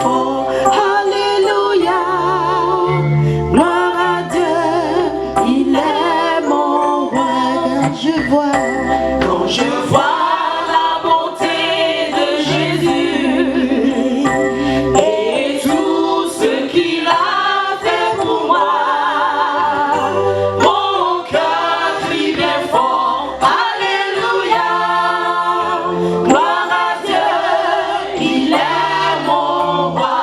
fort. Alléluia, gloire à Dieu, il est mon roi. Quand je vois la bonté de Jésus et tout ce qu'il a fait pour moi, mon cœur crie bien fort. Alléluia, gloire à Dieu, il est mon roi.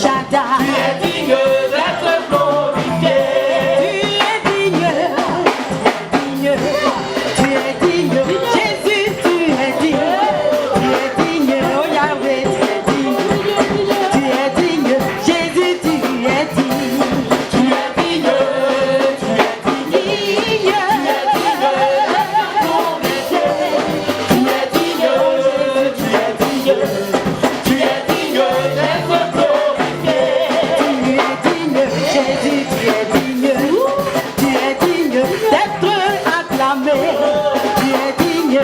Shaddai. Tu es digne d'être glorifié. Tu es digne, Jésus, tu es digne, oh Yahweh, tu es digne, Jésus, tu es digne, Tu es digne, tu es digne. Tu es digne, tu es digne. Tu es digne d'être glorifié. tu es digne, Jésus, tu es digne d'être acclamé, tu es digne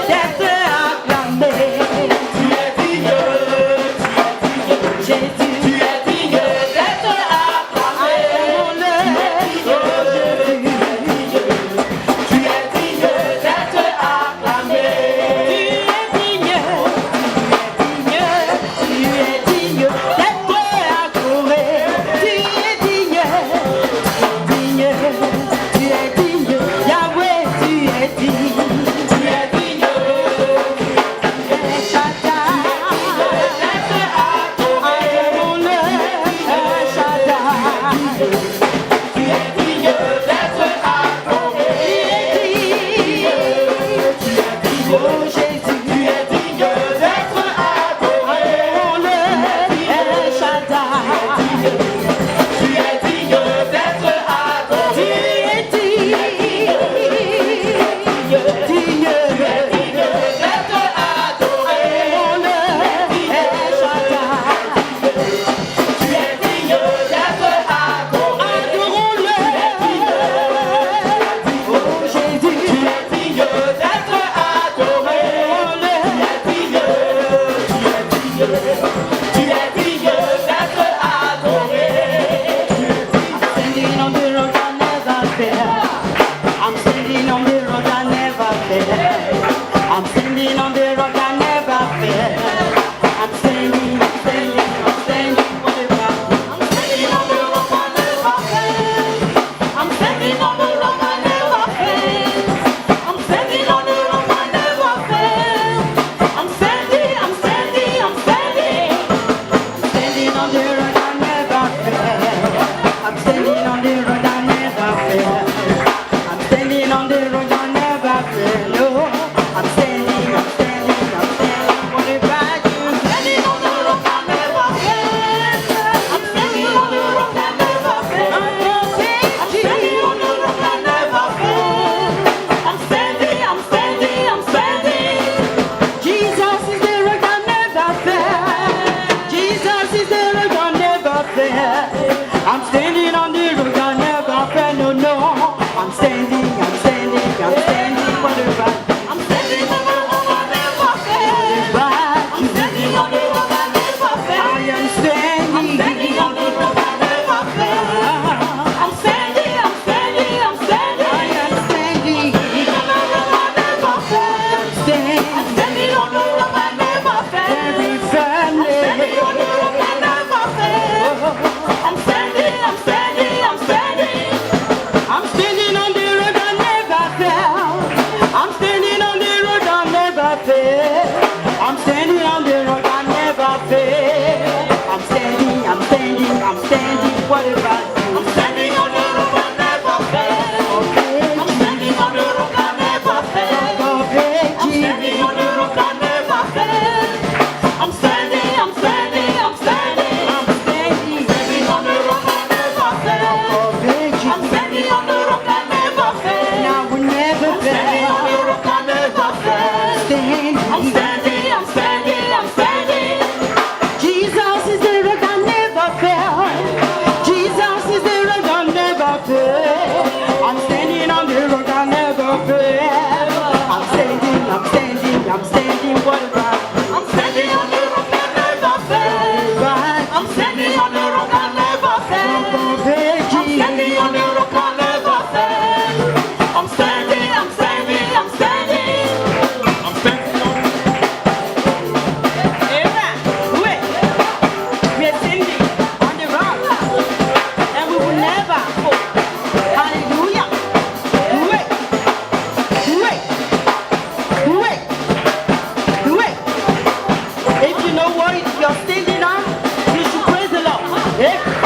d'être acclamé, Tu es digne, Jésus. tu es digne d'être acclamé. Tu es digne d'être acclamé. Tu es digne Tu es digne d'être adoré. Oh Jésus, Tu es digne d'être adoré. El Shaddai. Tu es digne d'être adoré. Tu es digne Tu es digne d'être adoré. El Shaddai. Tu es digne d'être adoré. Oh Jésus, Tu es digne d'être adoré. Tu es digne d'être adoré. standing on the road I never fail. I'm standing on the road I never fail. I'm standing on the road I never fail. I'm standing on the rock. I'm standing on the rock I never fail. I'm standing on the rock I never fail. I'm standing on the rock I never fail. I'm standing you know what you're standing on, you should praise the Lord. Yeah.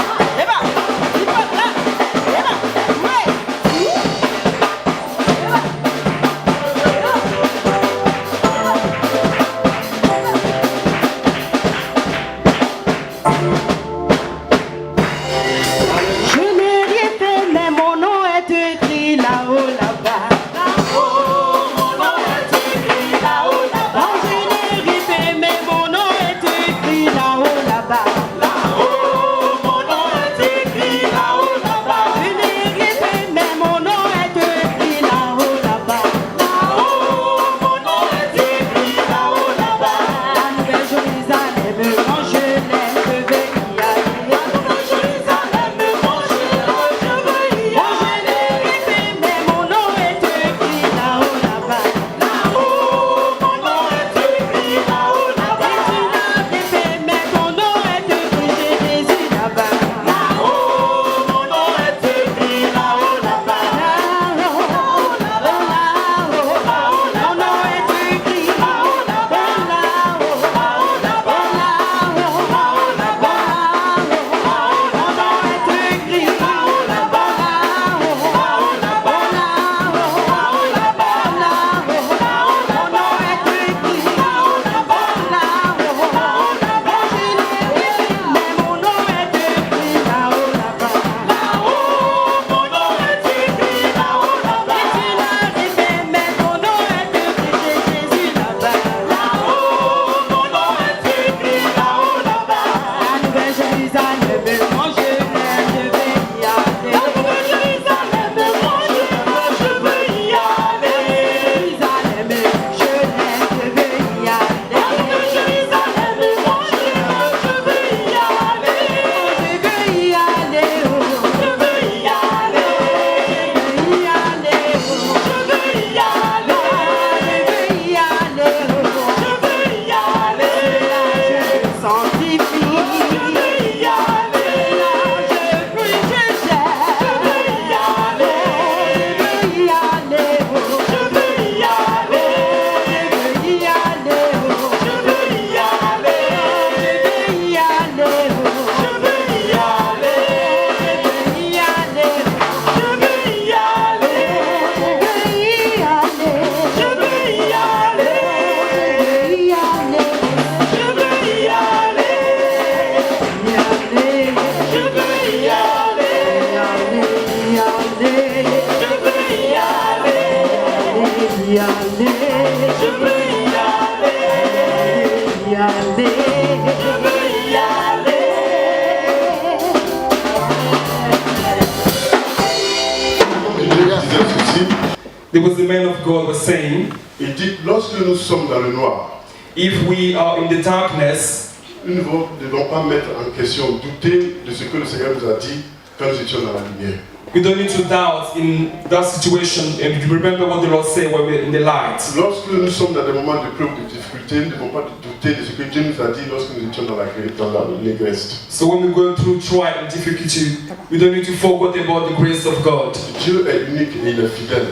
There was the man of God was saying, il dit, lorsque nous sommes dans le noir, if we are in the darkness, nous ne devons pas mettre en question, douter de ce que le Seigneur nous a dit quand nous étions dans la lumière. we don't need to doubt in that situation and remember what the Lord said when we're in the light. Lorsque nous sommes dans des moments de preuve, de difficulté, nous ne devons pas douter de ce que Dieu nous a dit lorsque nous étions dans la négresse. So when we're going through trial and difficulty, we don't need to forget about the grace of God. Dieu est unique et il est fidèle.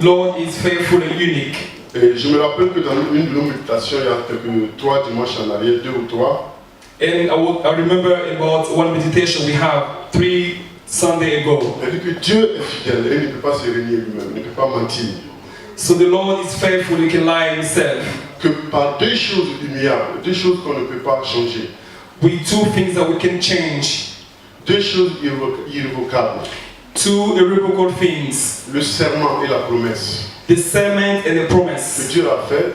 Lord is faithful and unique. Et je me rappelle que dans une de nos méditations, il y a quelques 3 dimanches en arrière, 2 ou 3, And I remember about one meditation we have 3 Sunday ago. il dit que Dieu est fidèle et il ne peut pas se renier lui-même, il ne peut pas mentir. So the Lord is faithful, he can lie himself. Que par 2 choses immuables, 2 choses qu'on ne peut pas changer, With 2 things that we can change, 2 choses irrévocables, 2 irrevocable things, le serment et la promesse the serment and the que promise Dieu a fait,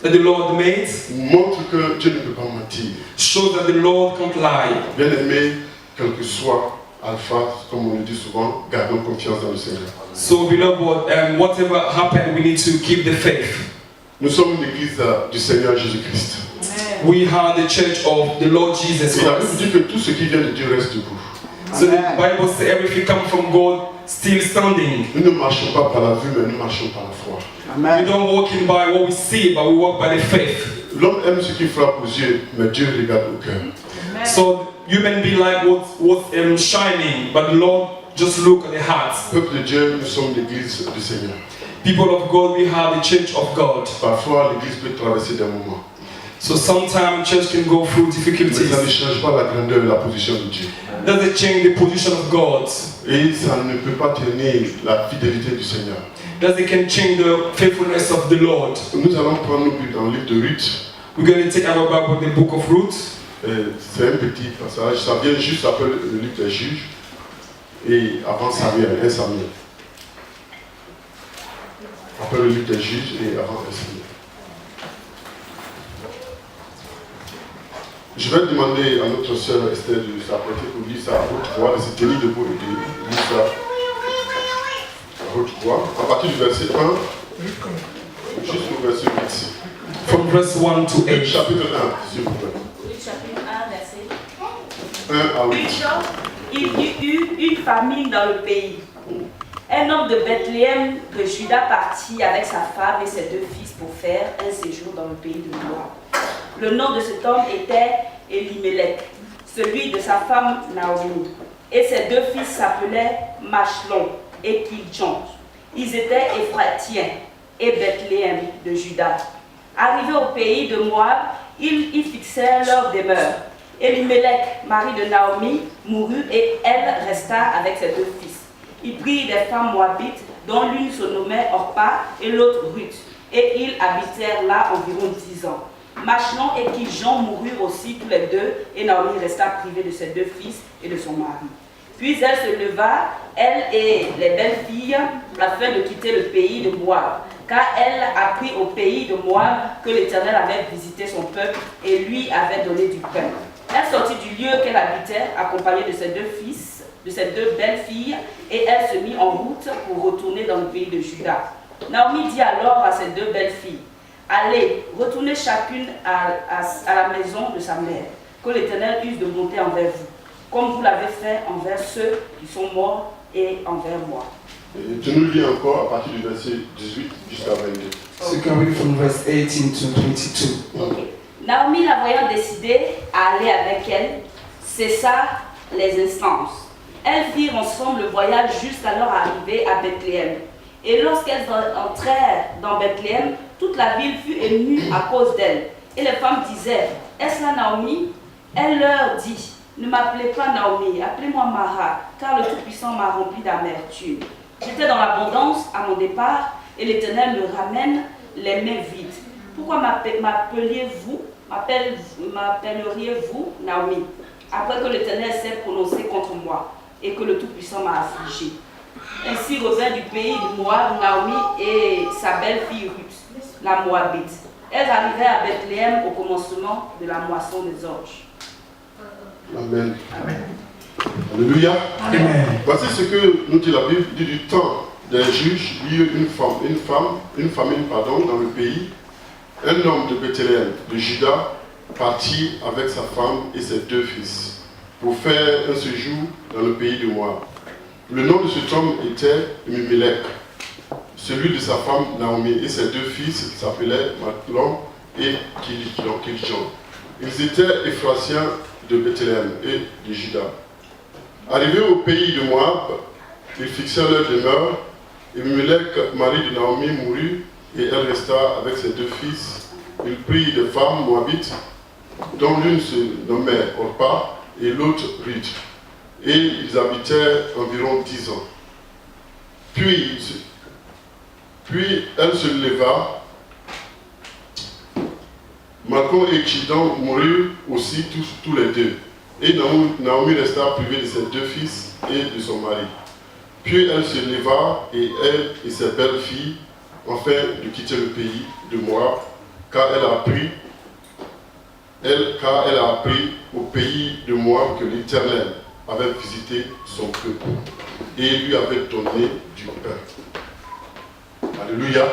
that the Lord made, montre que Dieu ne peut pas mentir. shows that the Lord can't lie. Bien aimé, quel que soit Alpha, comme on le dit souvent, gardons confiance dans le Seigneur. So beloved, whatever happened, we need to keep the faith. Nous sommes une église du Seigneur Jésus-Christ. We are the church of the Lord Jesus Et la Bible Christ. dit que tout ce qui vient de Dieu reste debout. So the Bible says everything comes from God, still standing. Nous ne marchons pas par la vue, mais nous marchons par la foi. We don't walk in by what we see, but we walk by the faith. L'homme aime ce qui frappe aux yeux, mais Dieu regarde au cœur. So human be like what's shining, but the Lord just look at the hearts. Peuple de Dieu, nous sommes l'église du Seigneur. People of God, we have the church of God. Parfois, l'église peut traverser des moments. So sometimes church can go through Mais ça ne difficulties. change pas la grandeur et la position de Dieu. Doesn't change the position of God. Et ça ne peut pas tenir la fidélité du Seigneur. Doesn't can change the faithfulness of the Lord. Nous allons prendre nos Bibles dans le livre de Ruth. We're going to take our Bible, the book of Ruth. C'est un petit passage, ça vient juste après le livre des Juges et avant Samuel, 1 Samuel. Après le livre des Juges et avant 1 Samuel. Je vais demander à notre sœur Esther de s'apprêter pour lire ça à haute voix, de se tenir debout et de lire ça à haute voix. À partir du verset 1 jusqu'au verset 8. From verse 1 to 8. Chapitre 1, s'il vous plaît. Luc chapitre 1, verset 1 à 8. Une chose, il y eut une famine dans le pays. Un homme de Bethléem de Juda partit avec sa femme et ses 2 fils pour faire un séjour dans le pays de Moab. Le nom de cet homme était Elimelech, celui de sa femme Naomi. Et ses 2 fils s'appelaient Machlon et Kiljon. Ils étaient Éphratiens et Bethléem de Juda. Arrivés au pays de Moab, ils y fixèrent leur demeure. Elimelech, mari de Naomi, mourut et elle resta avec ses 2 fils. Il prit des femmes moabites, dont l'une se nommait Orpa et l'autre Ruth, et ils habitèrent là environ 10 ans. Machlon et Kiljon moururent aussi tous les 2, et Naomi resta privée de ses 2 fils et de son mari. Puis elle se leva, elle et les belles filles, afin de quitter le pays de Moab, car elle apprit au pays de Moab que l'Éternel avait visité son peuple et lui avait donné du pain. Elle sortit du lieu qu'elle habitait, accompagnée de ses 2 fils, de ses 2 belles filles, et elle se mit en route pour retourner dans le pays de Juda. Naomi dit alors à ses 2 belles filles, « Allez, retournez chacune à la maison de sa mère, que l'Éternel use de bonté envers vous, comme vous l'avez fait envers ceux qui sont morts et envers moi. » Et tu nous lis encore à partir du verset 18 jusqu'à 22. So you can read from verse 18 to 22. Ok. Naomi, la voyant décidée à aller avec elle, cessa les instances. Elles firent ensemble le voyage jusqu'à leur arrivée à Bethléem. Et lorsqu'elles entrèrent dans Bethléem, toute la ville fut émue à cause d'elles. Et les femmes disaient, « Est-ce là Naomi ?» Elle leur dit, « Ne m'appelez pas Naomi, appelez-moi Mara, car le Tout-Puissant m'a rempli d'amertume. J'étais dans l'abondance à mon départ, et l'Éternel me ramène les mains vides. Pourquoi m'appelleriez-vous Naomi, après que l'Éternel s'est prononcé contre moi, et que le Tout-Puissant m'a affligé. » Ainsi revint du pays de Moab Naomi et sa belle-fille Ruth, la Moabite. Elles arrivèrent à Bethléem au commencement de la moisson des orges. Amen. Alléluia. Amen. Voici ce que nous dit la Bible. Dit du temps des juges, il y eut une famine dans le pays. Un homme de Bethléem, de Juda, partit avec sa femme et ses 2 fils pour faire un séjour dans le pays de Moab. Le nom de cet homme était Elimelech, celui de sa femme Naomi, et ses 2 fils s'appelaient Machlon et Kiljon. Ils étaient Éphratiens de Bethléem et de Juda. Arrivés au pays de Moab, ils fixèrent leur demeure. Elimelech, mari de Naomi, mourut et elle resta avec ses 2 fils. Il prit des femmes moabites, dont l'une se nommait Orpa et l'autre Ruth. Et ils habitèrent environ 10 ans. Puis elle se leva. Machlon et Kiljon moururent aussi tous les 2. Et Naomi resta privée de ses 2 fils et de son mari. Puis elle se leva, et elle et ses belles filles, afin de quitter le pays de Moab, car elle a appris au pays de Moab que l'Éternel avait visité son peuple et lui avait donné du pain. Alléluia.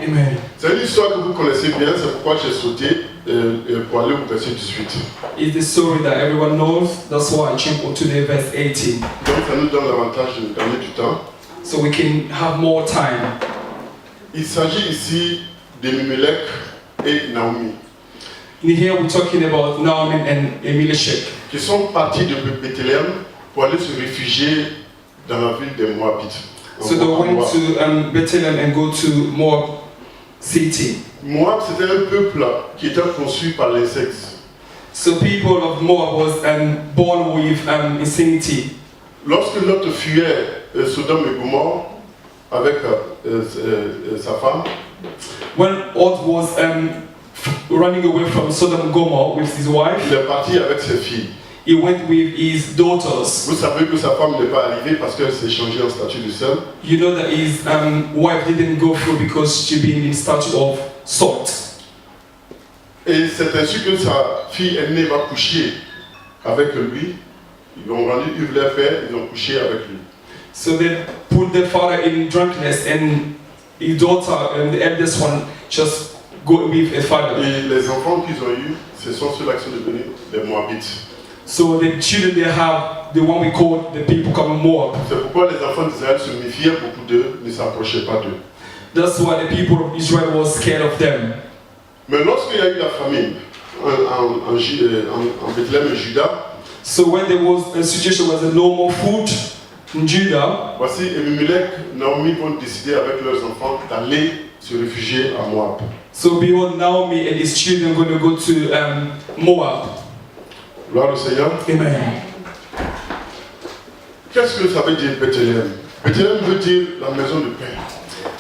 Amen. C'est une histoire que vous connaissez bien, c'est pourquoi j'ai sauté pour aller au verset 18. It's the story that everyone knows. That's why I jumped to the verse 18. Donc ça nous donne l'avantage de gagner du temps. So we can have more time. Il s'agit ici d'Elimelech et Naomi, In here we're talking about Naomi and Elimelech, qui sont partis de Bethléem pour aller se réfugier dans la ville des Moabites. so they went to Bethlehem and go to Moab. city. Moab, c'était un peuple qui était conçu par l'insecte. So people of Moab was born with insanity. Lorsque Lot fuyait Sodome et Gomorrhe avec sa femme, When Lot was running away from Sodom and Gomorrah with his wife, il est parti avec ses filles. he went with his daughters. Vous savez que sa femme n'est pas arrivée parce qu'elle s'est changée en statue de sel. You know that his wife didn't go through because she been in statue of salt. Et c'est ainsi que sa fille aînée va coucher avec lui. Ils ont rendu Hugues leur père, ils ont couché avec lui. So they put their father in drunkenness and his daughter and the eldest one just go with a father. Et les enfants qu'ils ont eus, ce sont ceux-là qui sont devenus les Moabites. So the children they have, the one we call the people called Moab. C'est pourquoi les enfants d'Israël se méfiaient beaucoup d'eux, ne s'approchaient pas d'eux. That's why the people of Israel was scared of them. Mais lorsqu'il y a eu la famine en Bethléem et Juda, So when there was a situation where there was no more food in Judah, voici Elimelech, Naomi vont décider avec leurs enfants d'aller se réfugier à Moab. so behold, Naomi and his children are going to go to Moab. Gloire au Seigneur. Amen. Qu'est-ce que ça veut dire Bethléem? Bethléem veut dire la maison de pain.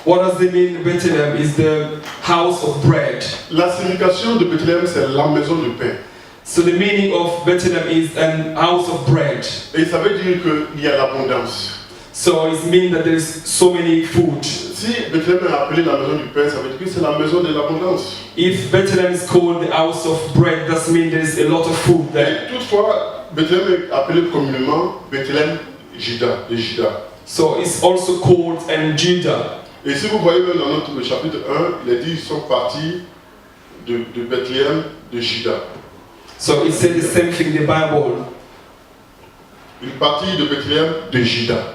What does it mean? Bethlehem is the house of bread. La signification de Bethléem, c'est la maison de pain. So the meaning of Bethlehem is a house of bread. Et ça veut dire qu'il y a l'abondance. So it means that there's so many food. Si Bethléem est appelée la maison du pain, ça veut dire que c'est la maison de l'abondance. If Bethlehem is called the house of bread, that means there's a lot of food there. Et toutefois, Bethléem est appelé communément Bethléem Juda, de Juda. So it's also called Judah. Et si vous voyez même dans notre chapitre 1, il est dit qu'ils sont partis de Bethléem de Juda. So it said the same thing in the Bible. Ils partirent de Bethléem de Juda.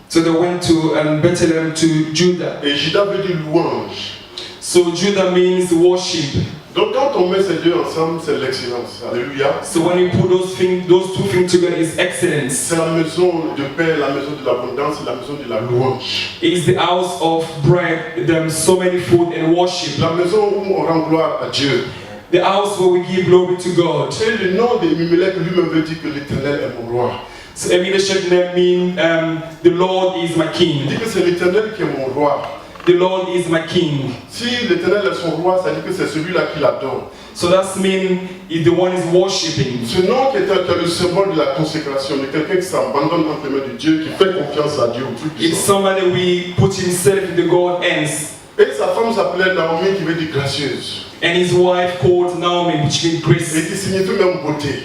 So they went to Bethlehem to Judah. Et Juda veut dire louange. So Judah means worship. Donc quand on met ces deux ensemble, c'est l'excellence. Alléluia. So when you put those two things together, it's excellence. C'est la maison de paix, la maison de l'abondance, la maison de la louange. It's the house of bread. There's so many food and worship. La maison où on rend gloire à Dieu. The house where we give glory to God. Et le nom de Elimelech lui-même veut dire que l'Éternel est mon roi. So Elimelech name mean the Lord is my Il king. dit que c'est l'Éternel qui est mon roi. The Lord is my king. Si l'Éternel est son roi, ça dit que c'est celui-là qui l'adore. So that means the one is worshiping. Ce nom qui est le symbole de la consécration, de quelqu'un qui s'abandonne entre les mains de Dieu, qui fait confiance à Dieu. It's somebody we put himself in the God's hands. Et sa femme s'appelait Naomi, qui veut dire gracieuse. And his wife called Naomi, which means Et grace, qui signifie même beauté.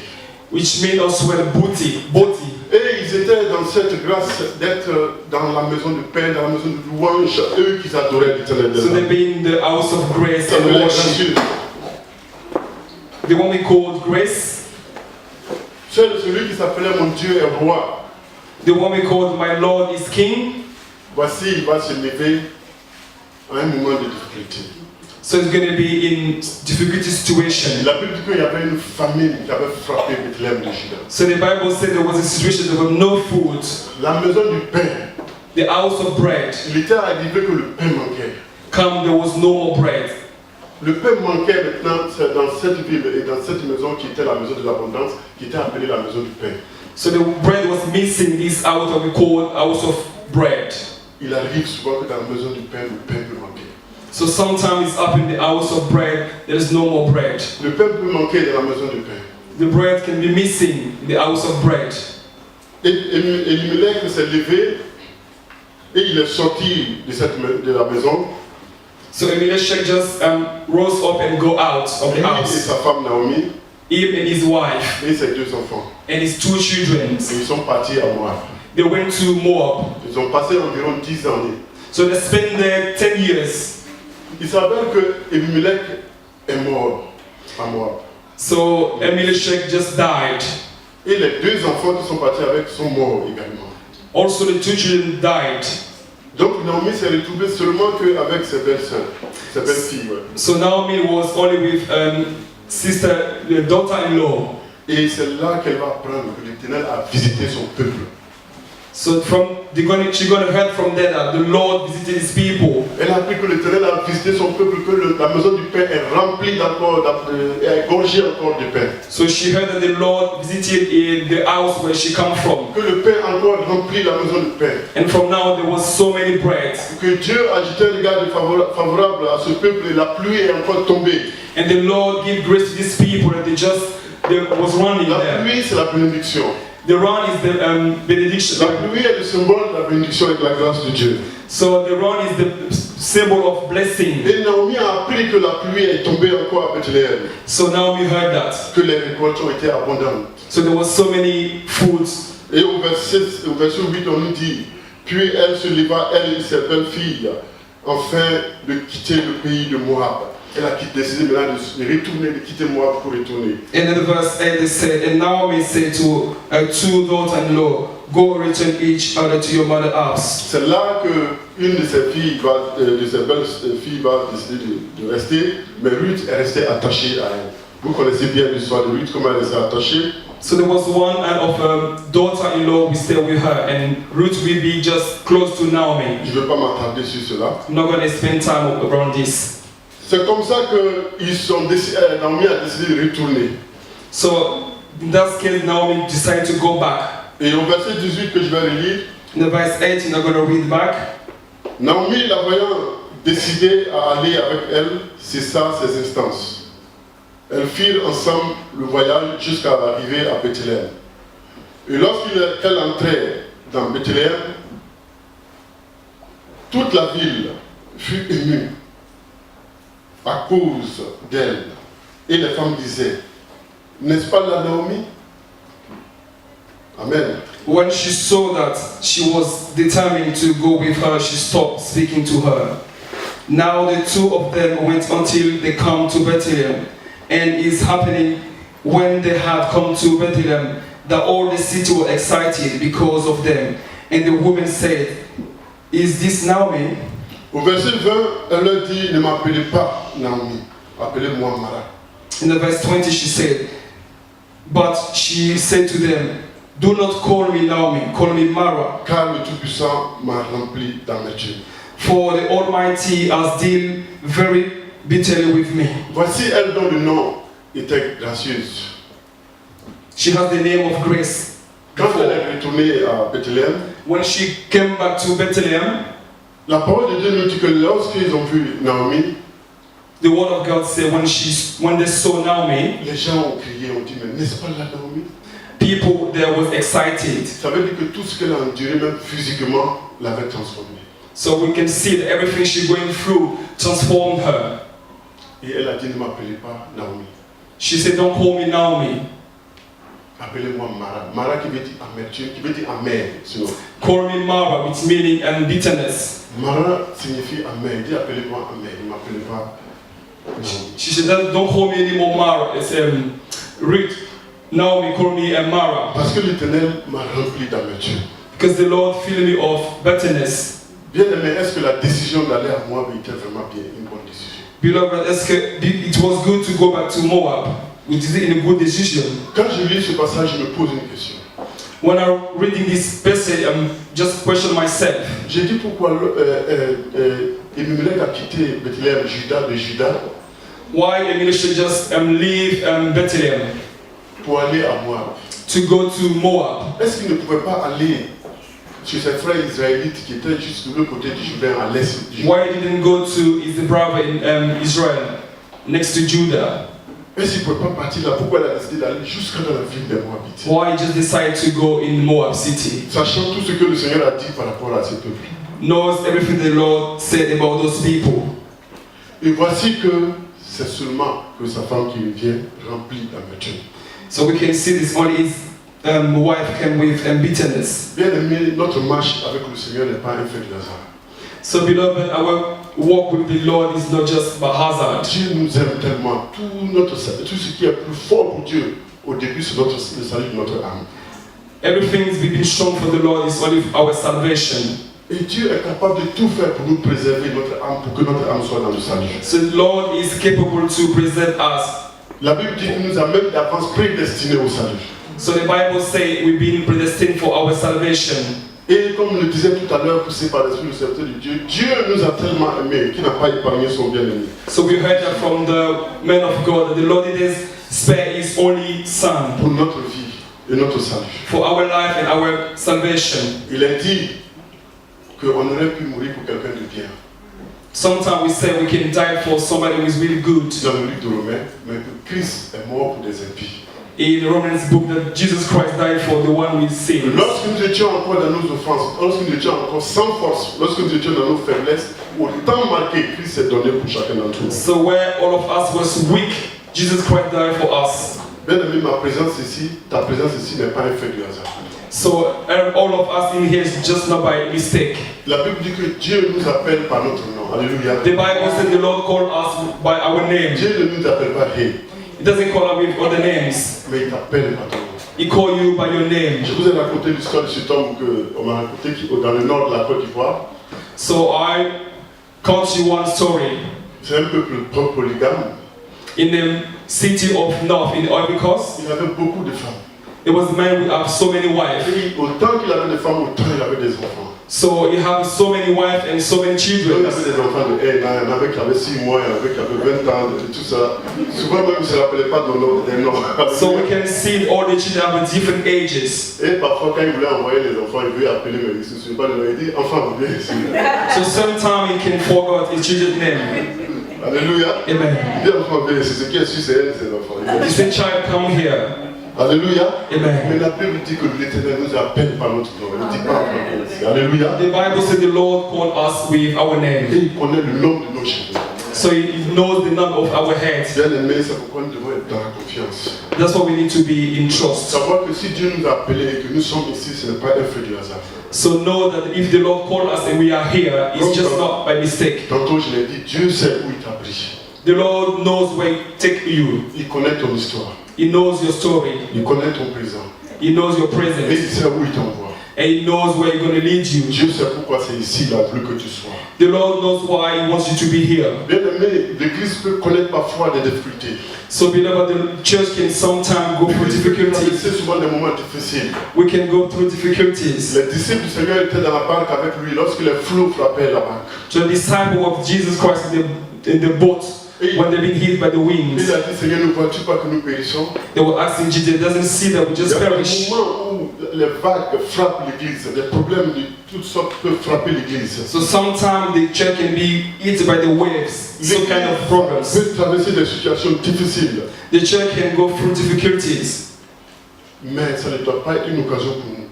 which means also booty. Et ils étaient dans cette grâce d'être dans la maison de paix, dans la maison de louange, eux qui adoraient l'Éternel. So they be in the house of grace and S'appelait worship. gracieuse. The one we called grace. Celui qui s'appelait mon Dieu est roi. The one we called my Lord is king. Voici, il va se lever à un moment de difficulté. So it's going to be in difficulty situation. La Bible dit qu'il y avait une famine qui avait frappé Bethléem de Juda. So the Bible said there was a situation, there was no food. La maison du pain, The house of bread. il était arrivé que le pain manquait. Come, there was no more bread. Le pain manquait maintenant c'est dans cette ville et dans cette maison qui était la maison de l'abondance, qui était appelée la maison du pain. So the bread was missing this house that we call house of bread. Il arrive souvent que dans la maison du pain, le pain peut manquer. So sometimes it's up in the house of bread, there is no more bread. Le pain peut manquer dans la maison du pain. The bread can be missing in the house of bread. Et Elimelech s'est levé et il est sorti de la maison. So Elimelech just rose up and go out of the Lui et house. sa femme Naomi Him and his wife et ses deux enfants. and his two children. Et ils sont partis à Moab. They went to Moab. Ils ont passé environ 10 années. So they spent there 10 years. Il s'avère que Elimelech est mort à Moab. So Elimelech just died. Et les deux enfants qui sont partis avec sont morts également. Also the two children died. Donc Naomi s'est retrouvée seulement qu'avec ses belles-sœurs, ses belles-filles. Ouais. So Naomi was only with sister, the daughter-in-law. Et c'est là qu'elle va apprendre que l'Éternel a visité son peuple. So she's gonna hear from there that the Lord visited his people. Elle a appris que l'Éternel a visité son peuple, que la maison du Père est remplie d'encore, est gorgée encore de pain. So she heard that the Lord visited in the house where she come from. Que le pain encore remplit la maison du Père. And from now there was so many bread. Que Dieu a jeté un regard favorable à ce peuple et la pluie est encore tombée. And the Lord gave grace to these people that they was running La there. pluie, c'est la bénédiction. The run is the benediction. La pluie est le symbole de la bénédiction et de la grâce de Dieu. So the run is the symbol of blessing. Et Naomi a appris que la pluie est tombée encore à Bethléem. So now we heard that. Que les récoltes ont été abondantes. So there was so many foods. Et au verset 8, on nous dit, puis elle se leva, elle et ses belles filles, afin de quitter le pays de Moab. Elle a décidé maintenant de retourner, de quitter Moab pour retourner. And in the verse 8 they said, and Naomi said to her two daughters-in-law, go return each other to your mother's house. C'est là que une de ses filles, de ses belles filles, va décider de rester, mais Ruth est restée attachée à elle. Vous connaissez bien l'histoire de Ruth, comment elle est attachée. So there was one of her daughter-in-law who stayed with her, and Ruth will be just close to Naomi. Je ne vais pas m'attarder sur cela. I'm not going to spend time around this. C'est comme ça que Naomi a décidé de retourner. So in that case, Naomi decided to go back. Et au verset 18 que je vais relire, In the verse 8, I'm not going to read back. Naomi, la voyant décider à aller avec elle, cessa ses instances. Elles firent ensemble le voyage jusqu'à l'arrivée à Bethléem. Et lorsqu'elle entrait dans Bethléem, toute la ville fut émue à cause d'elle. Et les femmes disaient, n'est-ce pas la Naomi? Amen. When she saw that she was determined to go with her, she stopped speaking to her. Now the two of them went until they come to Bethlehem. And it's happening when they had come to Bethlehem that all the city was excited because of them. And the woman said, is this Naomi? Au verset 20, elle leur dit, ne m'appelez pas Naomi, appelez-moi Mara. In the verse 20 she said, but she said to them, do not call me Naomi, call me Mara. Car le Tout-Puissant m'a rempli d'amertume. For the Almighty has dealt very bitterly with me. Voici elle dont le nom était gracieuse. She has the name of grace. Quand elle est retournée à Bethléem, When she came back to Bethlehem, la parole de Dieu nous dit que lorsqu'ils ont vu Naomi, the word of God said when they saw Naomi, les gens ont crié, ont dit, mais n'est-ce pas la Naomi? people there was excited. Ça veut dire que tout ce qu'elle a enduré, même physiquement, l'avait transformée. So we can see that everything she's going through transformed her. Et elle a dit, ne m'appelez pas Naomi. She said, don't call me Naomi. Appelez-moi Mara. Mara qui veut dire amertume, qui veut dire amer, sinon. Call me Mara, which meaning and bitterness. Mara signifie amer. Il dit appelez-moi amer. Ne m'appelez pas Naomi. She said, don't call me anymore Mara. It's Ruth. Naomi, call me Mara. Parce que l'Éternel m'a rempli d'amertume. Because the Lord filled me of bitterness. Bien aimé, est-ce que la décision d'aller à Moab était vraiment bien une bonne décision? Beloved, it was good to go back to Moab. Which is a good decision. Quand je lis ce passage, je me pose une question. When I'm reading this passage, I'm just question myself. J'ai dit pourquoi Elimelech a quitté Bethléem, de Juda, Why Emilia should just leave Bethlehem pour aller à Moab. to go to Moab? Est-ce qu'il ne pouvait pas aller sur ses frères israélites qui étaient juste de l'autre côté du Jourdain, à l'est du Why he didn't go to his brother in Israel, next to Judah? Est-ce qu'il ne pouvait pas partir là? Pourquoi elle a décidé d'aller jusqu'à dans la ville des Moabites? Why he just decided to go in Moab city? Sachant tout ce que le Seigneur a dit par rapport à ce peuple. Knows everything the Lord said about those people. Et voici que c'est seulement que sa femme qui vient remplie d'amertume. So we can see this only his wife came with bitterness. Bien aimé, notre marche avec le Seigneur n'est pas un fait de hasard. So beloved, our walk with the Lord is not just by hazard. Dieu nous aime tellement. Tout ce qui est plus fort pour Dieu, au début, c'est le salut de notre âme. Everything is being shown for the Lord is only our salvation. Et Dieu est capable de tout faire pour nous préserver notre âme, pour que notre âme soit dans le salut. So the Lord is capable to preserve us. La Bible dit qu'il nous a même d'avance prédestinés au salut. So the Bible says we've been predestined for our salvation. Et comme le disait tout à l'heure, poussé par l'Esprit, le serviteur de Dieu, Dieu nous a tellement aimés qu'il n'a pas épargné son bien-aimé. So we heard that from the man of God that the Lord did spare His only Son Pour notre vie et notre salut. for our life and our salvation. Il a dit qu'on aurait pu mourir pour quelqu'un de bien Sometimes we say we can die for somebody who is really good. dans le livre de Romains, mais que Christ est mort pour des impies. In Romans book that Jesus Christ died for the one with sin. Lorsque nous étions encore dans nos offenses, lorsque nous étions encore sans force, lorsque nous étions dans nos faiblesses, autant marqué Christ s'est donné pour chacun d'entre nous. So where all of us was weak, Jesus Christ died for us. Bien aimé, ma présence ici, ta présence ici n'est pas un fait du hasard. So all of us in here is just not by mistake. La Bible dit que Dieu nous appelle par notre nom. Alléluia. The Bible said the Lord called us by our name. Dieu ne nous appelle pas Hey, He doesn't call us with other names. mais il t'appelle par ton nom. He call you by your name. Je vous ai raconté l'histoire de cet homme qu'on m'a raconté dans le nord de la Côte d'Ivoire. So I count you one story. C'est un peuple polygame. In the city of North in Ivory Coast, Il avait beaucoup de femmes. it was a man who had so many wives. Et autant qu'il avait des femmes, autant il avait des enfants. So he had so many wives and so many Donc, children. il avait des enfants de 1 an, il y en avait qui avaient 6 mois, il y en avait qui avaient 20 ans, et tout ça. Souvent même, il ne se rappelait pas des noms. So we can see all the children have different ages. Et parfois, quand il voulait envoyer les enfants, il voulait appeler, mais il ne se souvient pas de nom. Il dit, enfant, viens ici. So sometimes he can forget his children's name. Alléluia. Amen. Il dit, enfant, viens ici. Ce qui est sûr, c'est elle, ses enfants. He said, child, come here. Alléluia. Amen. Mais la Bible dit que l'Éternel nous appelle par notre nom. Il ne dit pas encore ici. Alléluia. The Bible said the Lord called us with our Et name. il connaît le nom de nos cheveux. So he knows the number of our heads. Bien aimé, c'est pourquoi nous devons être dans la confiance. That's why we need to be in trust. Savoir que si Dieu nous a appelés et que nous sommes ici, ce n'est pas un fait du hasard. So know that if the Lord called us and we are here, it's just not by mistake. Tantôt, je l'ai dit, Dieu sait où il t'a pris. The Lord knows where He take you. Il connaît ton histoire. He knows your story. Il connaît ton présent. He knows your Et present. il sait où il t'envoie. And He knows where He's going to lead you. Dieu sait pourquoi c'est ici, il a voulu que tu sois. The Lord knows why He wants you to be here. Bien aimé, l'Église peut connaître parfois des difficultés. So beloved, the church can sometimes go through difficulties. C'est souvent des moments difficiles. We can go through difficulties. Les disciples du Seigneur étaient dans la barque avec lui lorsque les flots frappaient la barque. The disciple of Jesus Christ in the boat, when they've been hit by the Il winds, a dit, Seigneur, ne vois-tu pas que nous périssons? they were asking Jesus, doesn't see that we Il y just a des perish. moments où les vagues frappent l'Église. Des problèmes de toutes sortes peuvent frapper l'Église. So sometimes the church can be hit by the waves, some kind of problems. Peut traverser des situations difficiles. The church can go through difficulties. Mais ça ne doit pas être une occasion pour nous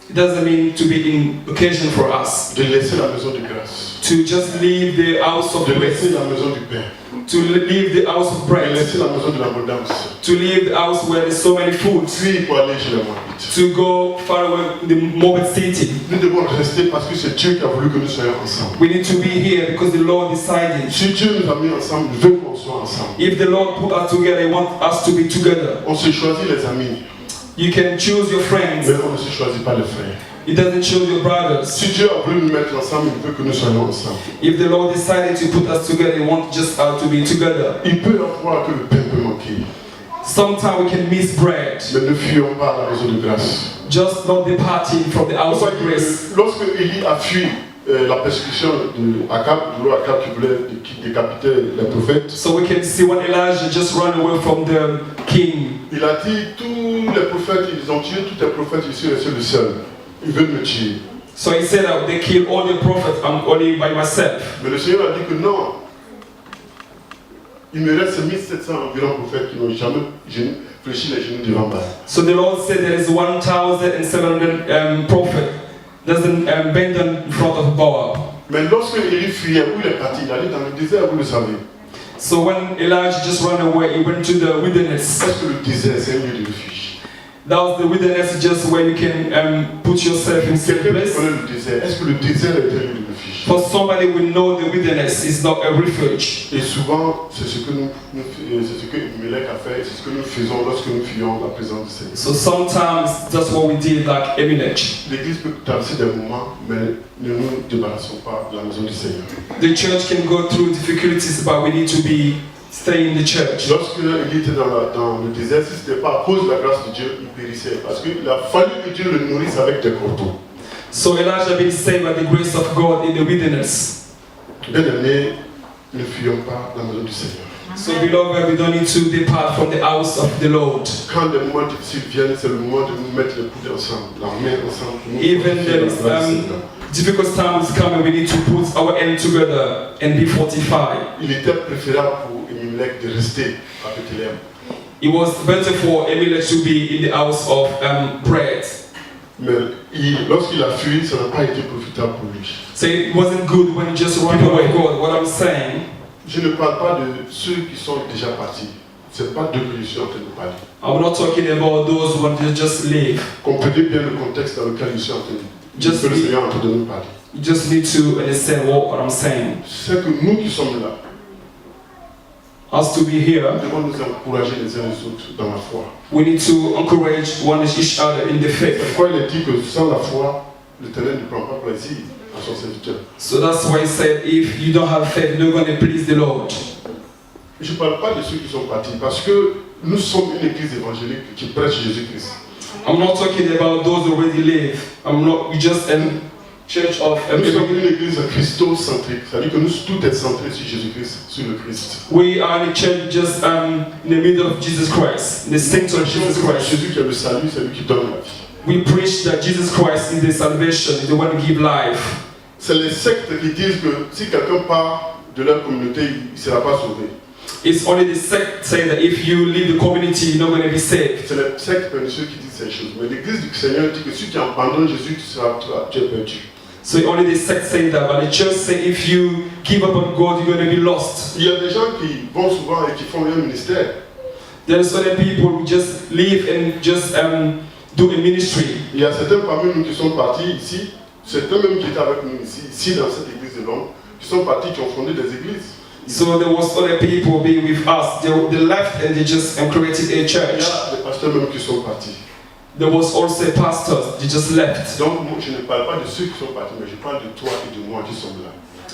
It doesn't mean to be an occasion for us de laisser la maison de grâce, to just leave the house of de laisser grace, la maison du pain, to leave the house of de bread, laisser la maison de l'abondance, to leave the house where there's so many foods, puis pour aller chez la Moabite. to go far away in the Moabit city. Nous devons rester parce que c'est Dieu qui a voulu que nous soyons ensemble. We need to be here because the Lord decided. Si Dieu nous a mis ensemble, il veut qu'on soit ensemble. If the Lord put us together, He wants us to be together. On se choisit les amis, You can choose your friends. mais on ne se choisit pas les frères. He doesn't choose your brothers. Si Dieu a voulu nous mettre ensemble, il veut que nous soyons ensemble. If the Lord decided to put us together, He wants just us to be together. Il peut y avoir que le pain peut manquer, Sometimes we can miss bread. mais ne fuyons pas la maison de grâce. Just not departing from the house of grace. Lorsque Élie a fui la persécution de Akab, du roi Akab qui décapitait les prophètes, So we can see when Elijah just ran away from the king. il a dit, tous les prophètes, ils ont tué tous les prophètes, je suis resté le seul. Ils veulent me tuer. So he said that they killed all the prophets, I'm only by myself. Mais le Seigneur a dit que non. Il me reste 1700 environ prophètes qui n'ont jamais fléchi les genoux devant Baal. So the Lord said there is 1,700 prophets doesn't bend in front of Baal. Mais lorsque Élie fuyait, où il est parti? Il allait dans le désert, vous le savez. So when Elijah just ran away, he went to the wilderness. Est-ce que le désert, c'est un lieu de refuge? That was the wilderness, just where you can put yourself in safe Quelqu'un qui place. connaît le désert, est-ce que le désert est un lieu de refuge? For somebody who know the wilderness is not a refuge. Et souvent, c'est ce que Mélèque a fait, c'est ce que nous faisons lorsque nous fuyons la présence du Seigneur. So sometimes that's what we did, like Eminech. L'église peut traverser des moments, mais ne nous débarrassons pas de la maison du Seigneur. The church can go through difficulties, but we need to stay in the church. Lorsque il était dans le désert, si ce n'était pas à cause de la grâce de Dieu, il périssait. Parce qu'il a fallu que Dieu le nourrisse avec des cordeaux. So Elijah been saved by the grace of God in the wilderness. Bien-aimés, ne fuyons pas la maison du Seigneur. So beloved, we don't need to depart from the house of the Lord. Quand des moments difficiles viennent, c'est le moment de nous mettre les coudes ensemble, la main ensemble. Pour nous Even fortifier there dans is la grâce du Seigneur. difficult times coming, we need to put our hand together and be fortified. Il était préférable pour Elimelech de rester à Bethléem. It was better for Elimelech to be in the house of bread. Mais lorsqu'il a fui, ça n'a pas été profitable pour lui. So it wasn't good when he just ran away. God, what I'm saying, Je ne parle pas de ceux qui sont déjà partis. Ce n'est pas de que je suis en train de parler. I'm not talking about those who want to just leave. Comprenez bien le contexte dans lequel je suis en train de Just que le be- Seigneur est en train de nous parler. You just need to understand what I'm saying. C'est que nous qui sommes là, Us to be here, nous devons nous encourager les uns les autres dans la foi. we need to encourage one each other in the C'est faith. pourquoi il est dit que sans la foi, l'Éternel ne prend pas plaisir à son serviteur. So that's why he said, if you don't have faith, you're not going to please the Lord. Je ne parle pas de ceux qui sont partis parce que nous sommes une église évangélique qui prêche Jésus-Christ. I'm not talking about those who already live. I'm not. We just a church of. Nous sommes une église christocentrique, c'est-à-dire que nous, tout est centré sur Jésus-Christ, sur le Christ. We are in a church just in the middle of Jesus Christ, the center of Jesus C'est Christ. Jésus qui a le salut, c'est lui qui donne la vie. We preach that Jesus Christ is the salvation, is the one who give life. C'est les sectes qui disent que si quelqu'un part de leur communauté, il ne sera pas sauvé. It's only the sect say that if you leave the community, you're not going to be saved. C'est les sectes pernicieux qui disent ces choses. Mais l'église du Seigneur dit que si tu abandonnes Jésus, tu es perdu. So only the sect say that, but the church say if you give up on God, you're going to be lost. Il y a des gens qui vont souvent et qui font un ministère. There's other people who just live and just do a ministry. Il y a certains parmi nous qui sont partis ici, certains même qui étaient avec nous ici dans cette église de Londres, qui sont partis, qui ont fondé des églises. So there was other people being with us. They left and they just created a Il y church. a des pasteurs même qui sont partis. There was also pastors. They just left. Donc moi, je ne parle pas de ceux qui sont partis, mais je parle de toi et de moi qui sommes là.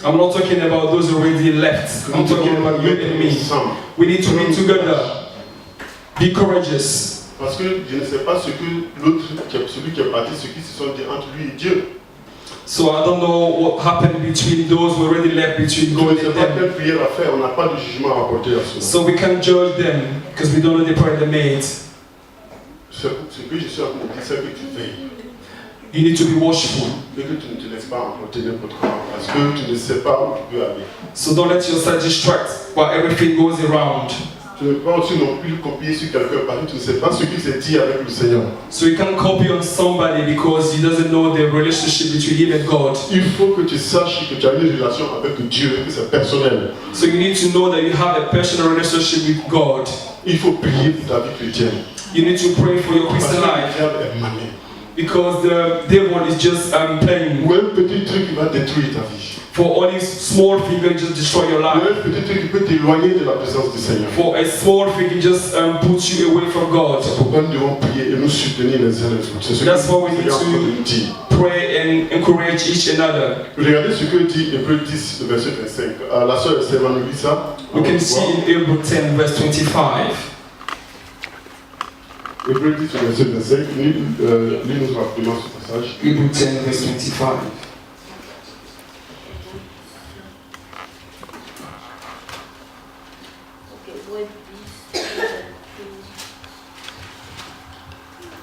I'm not talking about those who already left. I'm talking about you and me. ensemble. We need to be together. Be courageous. Parce que je ne sais pas ce que l'autre, celui qui est parti, ce qui se sont dit entre lui et Dieu. So I don't know what happened between those who already left, between Je God ne sais and pas them. quelle prière à faire, on n'a pas de jugement à apporter à cela. So we can't judge them because we don't know the prayer they made. Ce que je suis en train de dire, c'est que tu veilles. You need to be watchful. Et que tu ne te laisses pas emporter n'importe comment. Parce que tu ne sais pas où tu peux aller. So don't let yourself distract while everything goes around. Tu ne peux pas aussi non plus copier sur quelqu'un parce que tu ne sais pas ce qui s'est dit avec le Seigneur. So you can't copy on somebody because he doesn't know the relationship between him and God. Il faut que tu saches que tu as une relation avec Dieu et que c'est personnel. So you need to know that you have a personal relationship with God. Il faut prier pour ta vie chrétienne. You need to pray for your Parce que Christian le life diable est malin. because the devil is just playing. Ou un petit truc qui va détruire ta vie. For all these small things, can just destroy your Ou life. un petit truc qui peut t'éloigner de la présence du Seigneur. For a small thing, it just puts you away from God. C'est pourquoi nous devons prier et nous soutenir les uns les autres. C'est ce That's que what we le need Seigneur est en train de nous dire. Pray and encourage each another. Regardez ce que dit Hébreux 10, le verset 25. La sœur Stéphane nous lit ça. We can see in Hebrews 10, verse 25. Hébreux 10, le verset 25. Lis-nous rapidement ce passage. Hebrews 10, verse 25.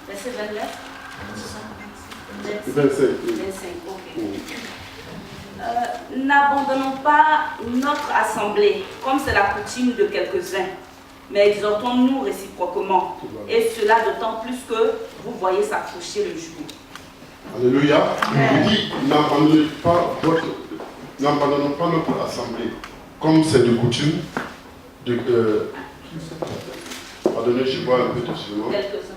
Verset 29. 25. 25, ok. N'abandonnons pas notre assemblée, comme c'est la coutume de quelques-uns, mais exhortons-nous réciproquement, et cela d'autant plus que vous voyez s'approcher le jour. Alléluia. Il dit, n'abandonnons pas notre assemblée, comme c'est de coutume. Pardonnez, je vois un peu de suivant. Quelques-uns.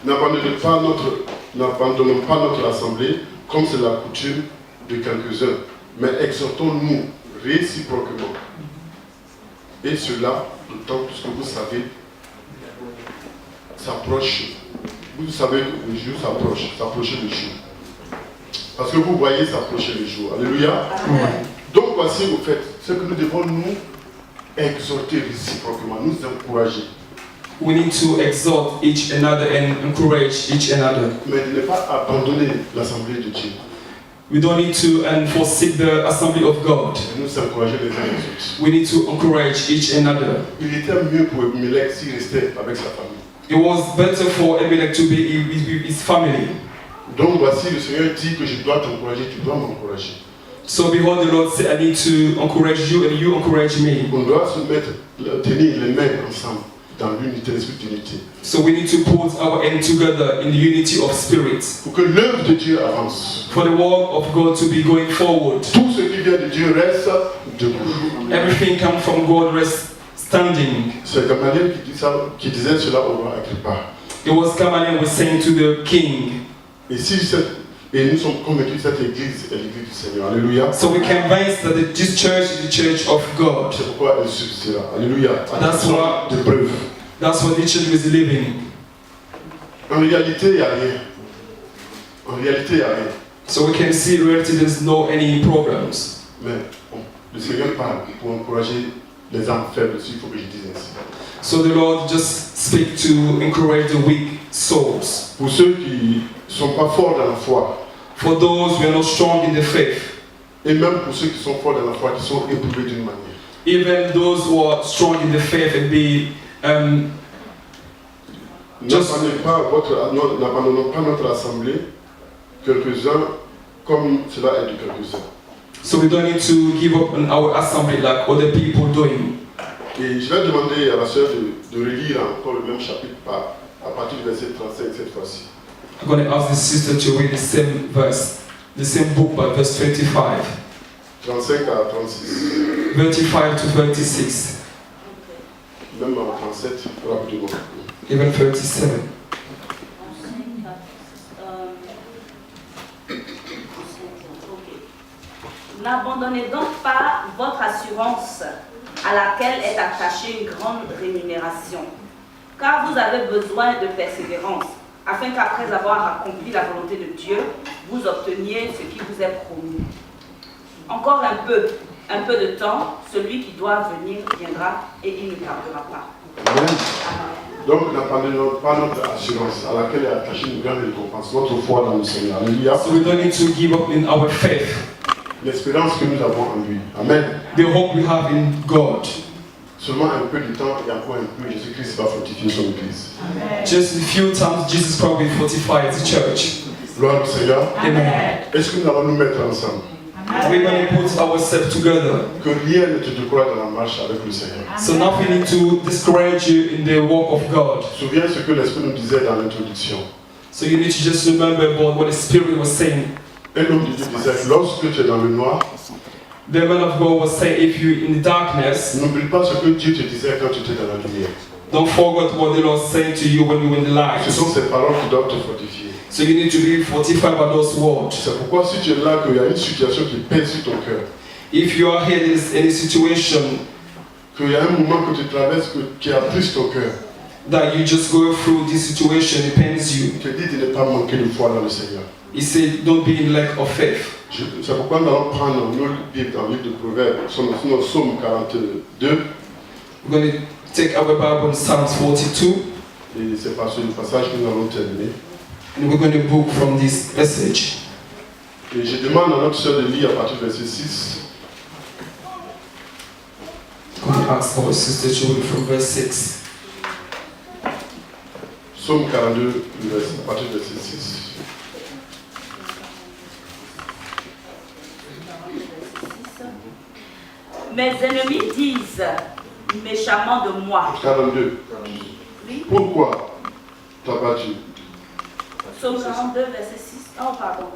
N'abandonnons pas notre assemblée, comme c'est la coutume de quelques-uns, mais exhortons-nous réciproquement. Et cela, d'autant plus que vous savez, s'approche. Vous savez que le jour s'approche le jour. Parce que vous voyez s'approcher le jour. Alléluia. Amen. Donc voici au fait, ce que nous devons nous exhorter réciproquement, nous encourager. We need to exhort each another and encourage each another. Mais de ne pas abandonner l'Assemblée de Dieu. We don't need to forsake the assembly of God. De nous encourager les uns les autres. We need to encourage each another. Il était mieux pour Abimelech s'il restait avec sa famille. It was better for Abimelech to be with his family. Donc voici, le Seigneur dit que je dois t'encourager, tu dois m'encourager. So behold, the Lord said, I need to encourage you and you encourage me. On doit se mettre, tenir les mains ensemble dans l'unité, l'esprit d'unité. So we need to put our hand together in the unity of spirit. Pour que l'œuvre de Dieu avance. For the work of God to be going forward. Tout ce qui vient de Dieu reste debout. Everything comes from God, rest standing. C'est Gamaliel qui disait cela au roi Agrippa. It was Gamaliel was saying to the king. Et nous sommes convaincus que cette église est l'église du Seigneur. Alléluia. So we're convinced that this church is the church of God. C'est pourquoi elle subsistera. Alléluia. That's why de preuve. That's what this church is living. En réalité, il n'y a rien. En réalité, il n'y a rien. So we can see in reality there's no any problems. Mais le Seigneur parle pour encourager les âmes faibles, s'il faut que je dise ainsi. So the Lord just speak to encourage the weak souls. Pour ceux qui ne sont pas forts dans la foi. For those who are not strong in the faith. Et même pour ceux qui sont forts dans la foi, qui sont éprouvés d'une manière. Even those who are strong in the faith and be n'abandonnons pas notre assemblée, quelques-uns, comme cela est de quelques-uns. So we don't need to give up on our assembly like other people doing. Et je vais demander à la sœur de relire encore le même chapitre à partir du verset 35 cette fois-ci. I'm going to ask the sister to read the same verse, the same book by verse 25. 35 à 36. 35 to 36. Même en 37, rapidement. Even 37. N'abandonnez donc pas votre assurance à laquelle est attachée une grande rémunération, car vous avez besoin de persévérance, afin qu'après avoir accompli la volonté de Dieu, vous obteniez ce qui vous est promis. Encore un peu de temps, celui qui doit venir viendra et il ne tardera pas. Amen. Donc n'abandonnons pas notre assurance à laquelle est attachée une grande récompense, notre foi dans le Seigneur. Alléluia. So we don't need to give up in our faith. L'espérance que nous avons en lui. Amen. The hope we have in God. Seulement un peu de temps et encore un peu, Jésus-Christ va fortifier son église. Amen. Just a few times, Jesus probably fortified the church. Gloire au Seigneur. Amen. Est-ce que nous allons nous mettre ensemble? We're going to put ourselves together. Que rien ne te décourage dans la marche avec le Seigneur. So nothing need to discourage you in the work of God. Souviens ce que l'Esprit nous disait dans l'introduction. So you need to just remember about what the Spirit was saying. Un homme de Dieu disait que lorsque tu es dans le noir, The man of God was saying, if you're in the darkness, n'oublie pas ce que Dieu te disait quand tu étais dans la lumière. don't forget what the Lord said to you when you were in the light. Ce sont ces paroles qui doivent te fortifier. So you need to be fortified by those words. C'est pourquoi si tu es là, qu'il y a une situation qui pèse sur ton cœur, If you are here, there is any situation qu'il y a un moment que tu traverses qui attriste ton cœur, that you just go through this situation, it pains you. je te dis de ne pas manquer de foi dans le Seigneur. He said, don't be in lack of faith. C'est pourquoi nous allons prendre nos Bibles dans le livre de Proverbes, nous Psaume 42, We're going to take our Bible in Psalms 42, et c'est par ce passage que nous allons terminer. and we're going to book from this passage. Et je demande à notre sœur de lire à partir du verset 6. I'm going to ask our sister to read from verse 6. Psaume 42, à partir du verset 6. Mes ennemis disent méchamment de moi. 42. Oui. Pourquoi t'as battu? Psaume 42, verset 6. Oh, pardon.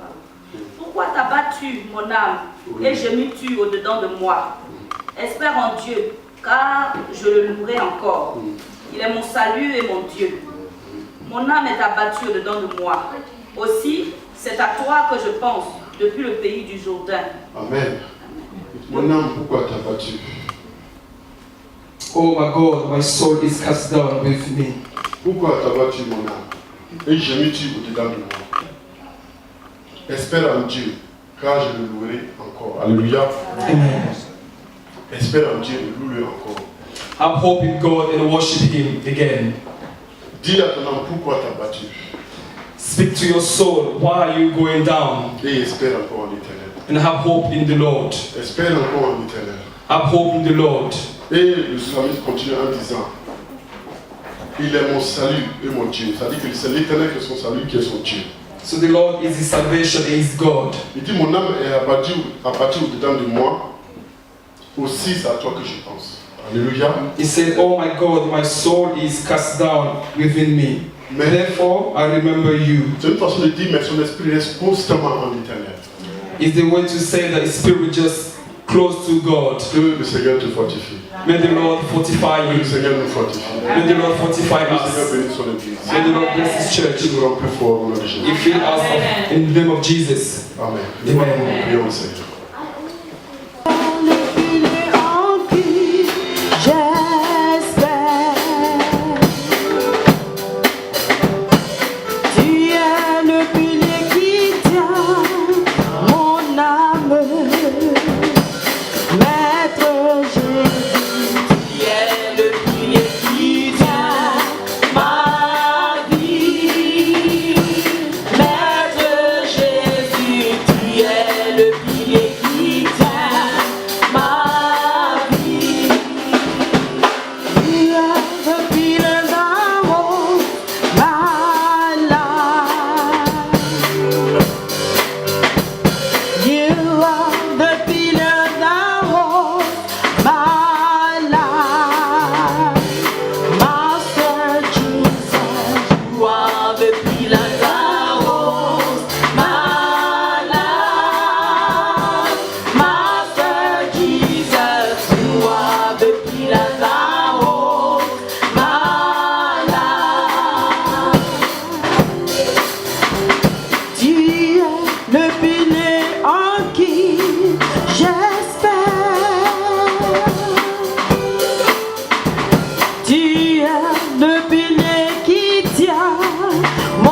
Pourquoi t'as battu mon âme et gémis-tu au-dedans de moi? Espère en Dieu, car je le louerai encore. Il est mon salut et mon Dieu. Mon âme est abattue au-dedans de moi. Aussi, c'est à toi que je pense depuis le pays du Jourdain. Amen. Mon âme, pourquoi t'as battu? Oh my God, my soul is cast down with me. Pourquoi t'as battu mon âme? Et gémis-tu au-dedans de moi? Espère en Dieu, car je le louerai encore. Alléluia. Amen. Espère en Dieu, loue-le encore. I'm hoping God and worship Him again. Dis à ton âme pourquoi t'as battu. Speak to your soul, why are you going down? Et espère encore en l'Éternel. And have hope in the Lord. Espère encore en l'Éternel. Have hope in the Lord. Et le psalmiste continue en disant, il est mon salut et mon Dieu. C'est-à-dire que c'est l'Éternel qui est son salut, qui est son Dieu. So the Lord is his salvation and his God. Il dit, mon âme est abattue au-dedans de moi. Aussi, c'est à toi que je pense. Alléluia. He said, oh my God, my soul is cast down within me. Mais Therefore, I remember you. c'est une façon de dire, mais son esprit reste constamment en l'Éternel. Is the way to say that his spirit just close to God. Que le Seigneur te fortifie. May the Lord fortify Que le you. Seigneur nous fortifie. May the Lord fortify Que le Seigneur us. bénisse son église. May the Lord bless his church. Qu'il nous rend plus fort au nom de Jésus. He fill us up in the name of Jesus. Amen. Amen. Nous prions le Seigneur. Le filet en qui j'espère. Tu es le filet qui tient mon âme. Maître Jésus, tu es le filet qui tient ma vie. Maître Jésus, tu es le filet qui tient ma vie. You are the pillar that holds my life. You are the pillar that holds my life. Master Jesus, you are the pillar that holds my life. Master Jesus, you are the pillar that holds my life. Tu es le pilier en qui j'espère. Tu es le pilier qui tient mon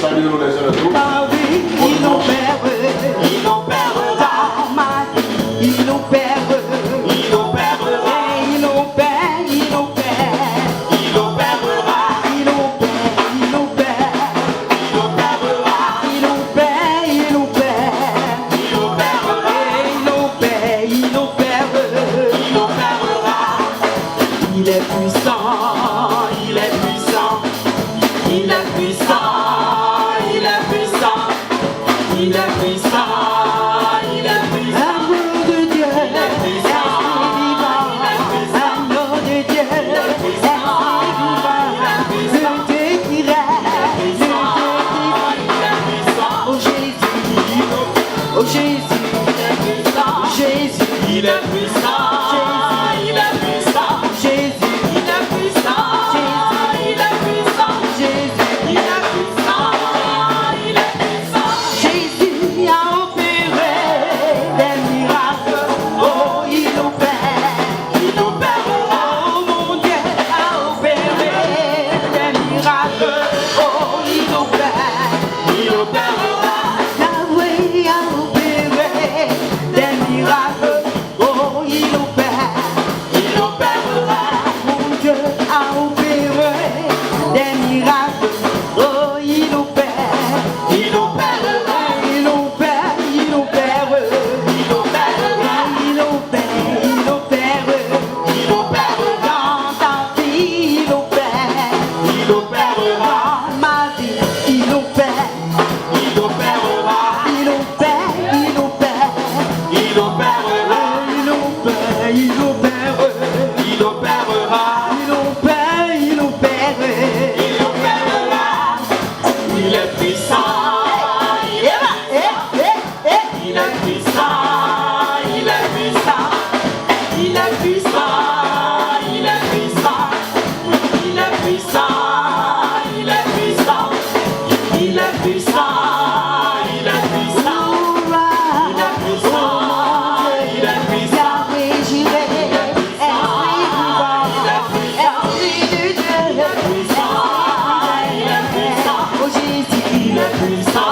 Saluons les uns les autres. Ah oui, il opère dans ma vie, il opère, il opère, il opère, il opère, il opérera, il opère, il opère, il opérera, il opère, il opère, il opérera, il opère, il opère, il opérera. Il est puissant, il est puissant, il est puissant. Il est puissant, il est puissant, il est puissant. Amour de Dieu, il est puissant, il est puissant. Amour de Dieu, il est puissant, il est puissant. Je te dirai, je te dirai. Oh Jésus, oh Jésus, il est puissant. Jésus, il est puissant. Jésus, il est puissant. Jésus, il est puissant. Jésus, il est puissant. Jésus, il est puissant. Jésus a opéré des miracles, oh il opère, oh mon Dieu a opéré des miracles, oh il opérera, Yahweh a opéré des miracles, oh il opérera, mon Dieu a opéré des miracles, oh il opère. Il opère, il opère, il opère, il opère, il opère, il opère, il opère dans ta vie, il opère dans ma vie, il opère, il opérera, il opère, il opère, il opérera, il opère, il opère, il opérera, il opère, il opère, il opérera, il est puissant. Il est puissant, il est puissant, il est puissant, il est puissant, il est puissant, il est puissant, il est puissant, il est puissant, il est puissant, il est puissant. Il est puissant,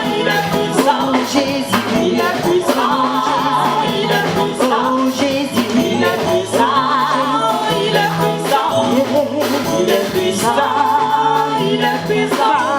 il est puissant, Jésus, il est puissant, il est puissant, Jésus, il est puissant, il est puissant, il est puissant, il est puissant.